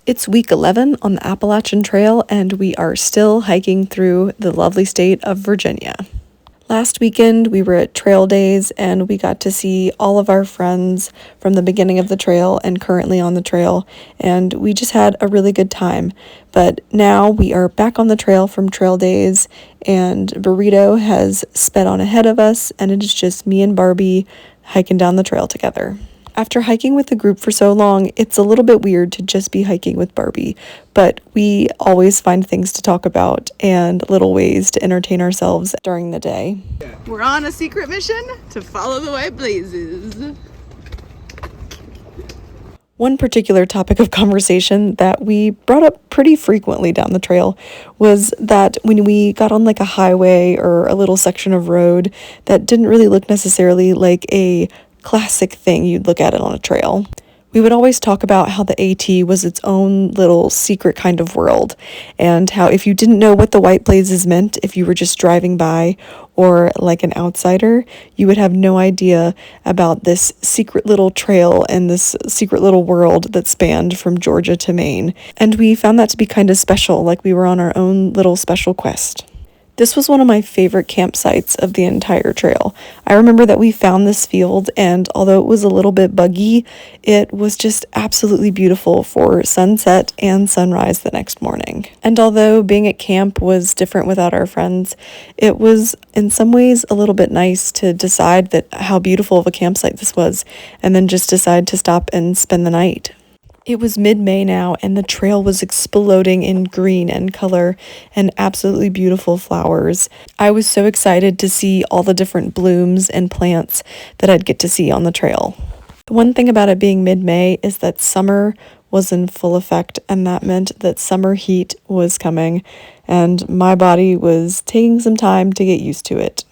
It's week 11 on the Appalachian Trail, and we are still hiking through the lovely state of Virginia. Last weekend, we were at Trail Days, and we got to see all of our friends from the beginning of the trail and currently on the trail, and we just had a really good time. But now we are back on the trail from Trail Days, and Burrito has sped on ahead of us, and it is just me and Barbie hiking down the trail together. After hiking with the group for so long, it's a little bit weird to just be hiking with Barbie, but we always find things to talk about and little ways to entertain ourselves during the day. We're on a secret mission to follow the white blazes. One particular topic of conversation that we brought up pretty frequently down the trail was that when we got on like a highway or a little section of road that didn't really look necessarily like a classic thing you'd look at it on a trail, we would always talk about how the AT was its own little secret kind of world, and how if you didn't know what the white blazes meant, if you were just driving by or like an outsider, you would have no idea about this secret little trail and this secret little world that spanned from Georgia to Maine. And we found that to be kind of special, like we were on our own little special quest. This was one of my favorite campsites of the entire trail. I remember that we found this field, and although it was a little bit buggy, it was just absolutely beautiful for sunset and sunrise the next morning. And although being at camp was different without our friends, it was in some ways a little bit nice to decide that how beautiful of a campsite this was, and then just decide to stop and spend the night. It was mid-May now, and the trail was exploding in green and color and absolutely beautiful flowers. I was so excited to see all the different blooms and plants that I'd get to see on the trail. The one thing about it being mid-May is that summer was in full effect, and that meant that summer heat was coming, and my body was taking some time to get used to it.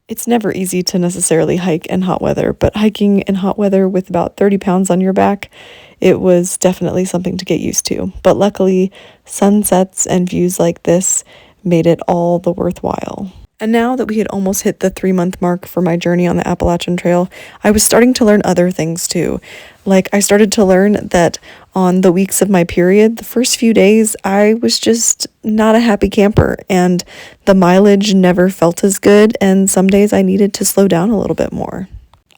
It's never easy to necessarily hike in hot weather, but hiking in hot weather with about 30 pounds on your back, it was definitely something to get used to. But luckily, sunsets and views like this made it all the worthwhile. And now that we had almost hit the 3-month mark for my journey on the Appalachian Trail, I was starting to learn other things too. Like, I started to learn that on the weeks of my period, the first few days, I was just not a happy camper, and the mileage never felt as good, and some days I needed to slow down a little bit more.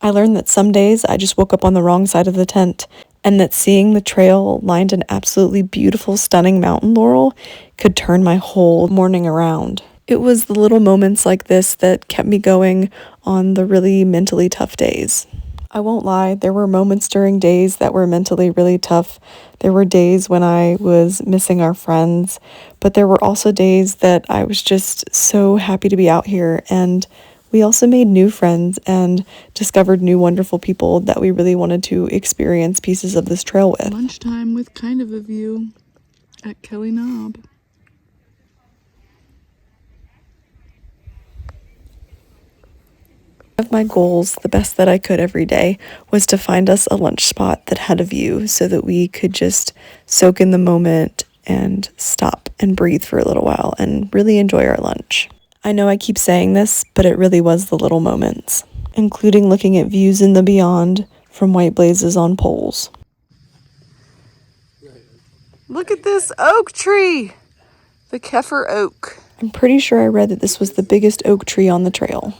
I learned that some days I just woke up on the wrong side of the tent, and that seeing the trail lined an absolutely beautiful, stunning mountain laurel could turn my whole morning around. It was the little moments like this that kept me going on the really mentally tough days. I won't lie, there were moments during days that were mentally really tough. There were days when I was missing our friends, but there were also days that I was just so happy to be out here, and we also made new friends and discovered new wonderful people that we really wanted to experience pieces of this trail with. Lunchtime with kind of a view at Kelly Knob. One of my goals, the best that I could every day, was to find us a lunch spot that had a view so that we could just soak in the moment and stop and breathe for a little while and really enjoy our lunch. I know I keep saying this, but it really was the little moments, including looking at views in the beyond from white blazes on poles. Look at this oak tree! The Kefir oak. I'm pretty sure I read that this was the biggest oak tree on the trail.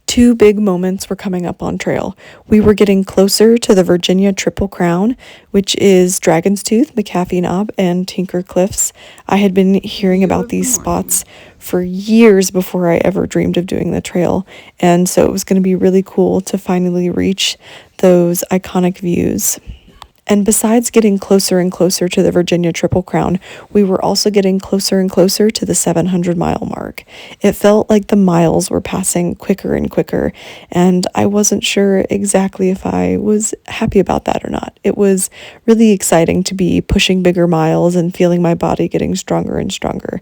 2 big moments were coming up on trail. We were getting closer to the Virginia Triple Crown, which is Dragon's Tooth, McAfee Knob, and Tinker Cliffs. I had been hearing about these spots for years before I ever dreamed of doing the trail, and so it was going to be really cool to finally reach those iconic views. And besides getting closer and closer to the Virginia Triple Crown, we were also getting closer and closer to the 700-mile mark. It felt like the miles were passing quicker and quicker, and I wasn't sure exactly if I was happy about that or not. It was really exciting to be pushing bigger miles and feeling my body getting stronger and stronger.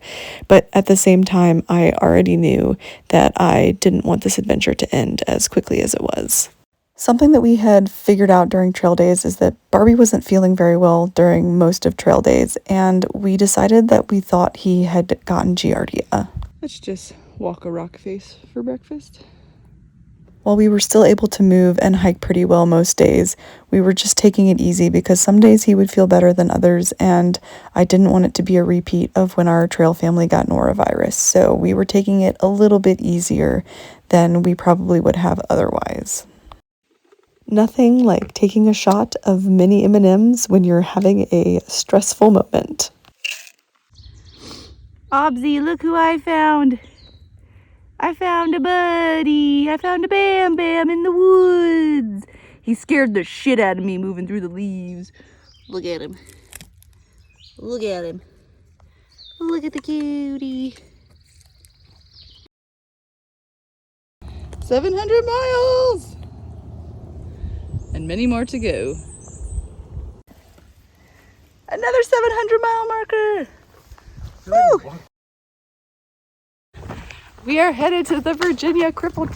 But at the same time, I already knew that I didn't want this adventure to end as quickly as it was. Something that we had figured out during Trail Days is that Barbie wasn't feeling very well during most of Trail Days, and we decided that we thought he had gotten Giardia. Let's just walk a rock face for breakfast. While we were still able to move and hike pretty well most days, we were just taking it easy because some days he would feel better than others, and I didn't want it to be a repeat of when our trail family got norovirus, so we were taking it a little bit easier than we probably would have otherwise. Nothing like taking a shot of mini M&Ms when you're having a stressful moment. Obsy, look who I found. I found a buddy. I found a Bam Bam in the woods. He scared the shit out of me moving through the leaves. Look at him. Look at him. Look at the cutie. 700 miles! And many more to go. Another 700-mile marker. Woo! We are headed to the Virginia Crippled.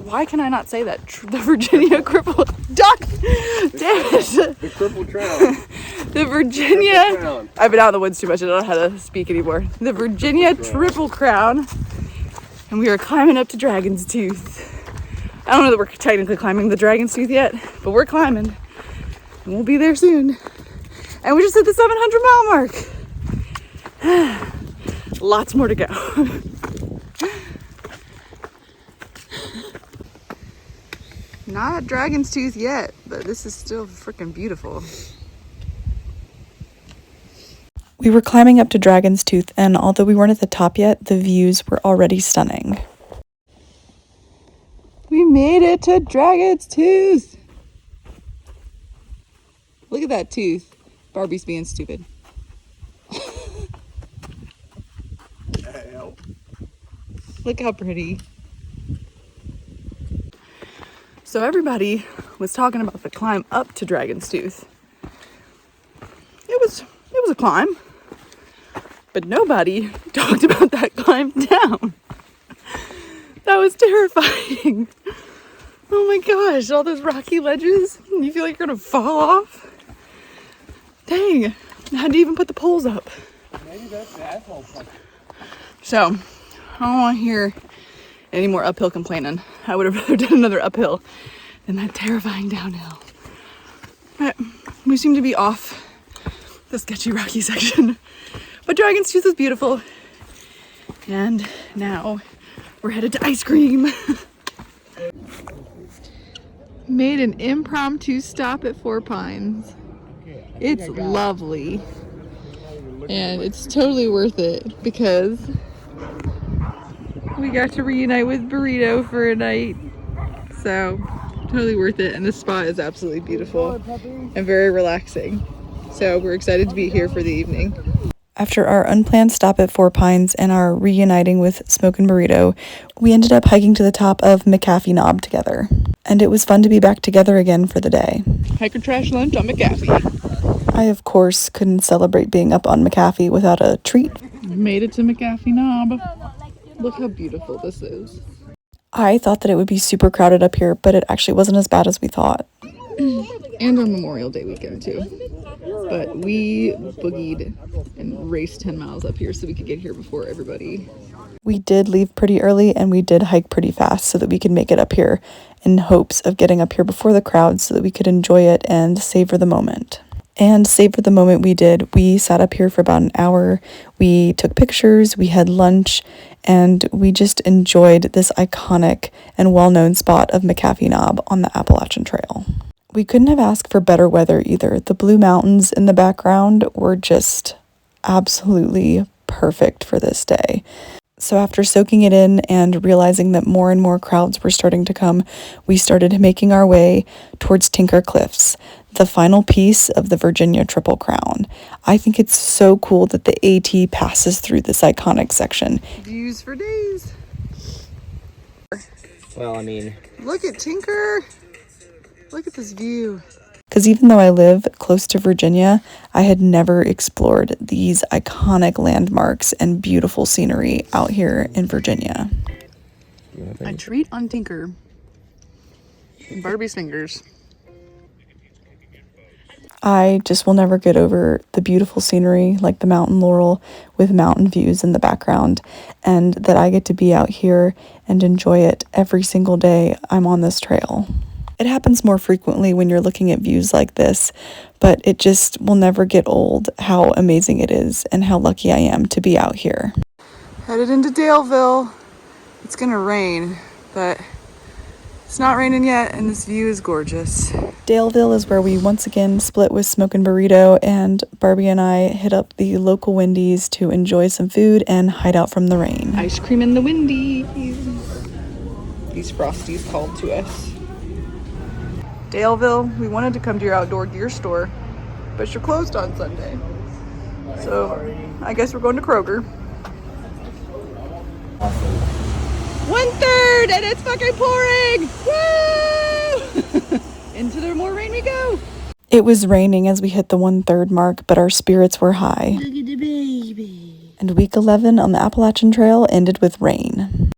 Why can I not say that? The Virginia Crippled Duck. Damn it. The Crippled Trail. The Virginia. I've been out in the woods too much. I don't know how to speak anymore. The Virginia Triple Crown. And we are climbing up to Dragon's Tooth. I don't know that we're technically climbing the Dragon's Tooth yet, but we're climbing. And we'll be there soon. And we just hit the 700-mile mark. Lots more to go. Not Dragon's Tooth yet, but this is still freaking beautiful. We were climbing up to Dragon's Tooth, and although we weren't at the top yet, the views were already stunning. We made it to Dragon's Tooth. Look at that tooth. Barbie's being stupid. Look how pretty. So everybody was talking about the climb up to Dragon's Tooth. It was a climb, but nobody talked about that climb down. That was terrifying. Oh my gosh, all those rocky ledges. You feel like you're gonna fall off. Dang, how'd you even put the poles up? Maybe that's the asphalt. So, I don't want to hear any more uphill complaining. I would have rather done another uphill than that terrifying downhill. But we seem to be off the sketchy rocky section. But Dragon's Tooth is beautiful. And now we're headed to ice cream. Made an impromptu stop at Four Pines. It's lovely. And it's totally worth it because we got to reunite with Burrito for a night. So, totally worth it. And this spot is absolutely beautiful and very relaxing. So, we're excited to be here for the evening. After our unplanned stop at Four Pines and our reuniting with Smokin' Burrito, we ended up hiking to the top of McAfee Knob together. And it was fun to be back together again for the day. Hiker trash lunch on McAfee. I, of course, couldn't celebrate being up on McAfee without a treat. Made it to McAfee Knob. Look how beautiful this is. I thought that it would be super crowded up here, but it actually wasn't as bad as we thought. And on Memorial Day weekend too. But we boogied and raced 10 miles up here so we could get here before everybody. We did leave pretty early and we did hike pretty fast so that we could make it up here in hopes of getting up here before the crowd so that we could enjoy it and savor the moment. And savor the moment we did. We sat up here for about an hour. We took pictures, we had lunch, and we just enjoyed this iconic and well-known spot of McAfee Knob on the Appalachian Trail. We couldn't have asked for better weather either. The blue mountains in the background were just absolutely perfect for this day. So after soaking it in and realizing that more and more crowds were starting to come, we started making our way towards Tinker Cliffs, the final piece of the Virginia Triple Crown. I think it's so cool that the AT passes through this iconic section. Views for days. Well, I mean, Look at Tinker. Look at this view. Because even though I live close to Virginia, I had never explored these iconic landmarks and beautiful scenery out here in Virginia. A treat on Tinker. Barbie's fingers. I just will never get over the beautiful scenery like the mountain laurel with mountain views in the background, and that I get to be out here and enjoy it every single day I'm on this trail. It happens more frequently when you're looking at views like this, but it just will never get old how amazing it is and how lucky I am to be out here. Headed into Daleville. It's gonna rain, but it's not raining yet, and this view is gorgeous. Daleville is where we once again split with Smokin' Burrito, and Barbie and I hit up the local Wendy's to enjoy some food and hide out from the rain. Ice cream in the Wendy's. These Frosties called to us. Daleville, we wanted to come to your outdoor gear store, but you're closed on Sunday. So I guess we're going to Kroger. 1/3, and it's fucking pouring! Woo! Into the more rain we go. It was raining as we hit the 1/3 mark, but our spirits were high. Look at the baby. And week 11 on the Appalachian Trail ended with rain.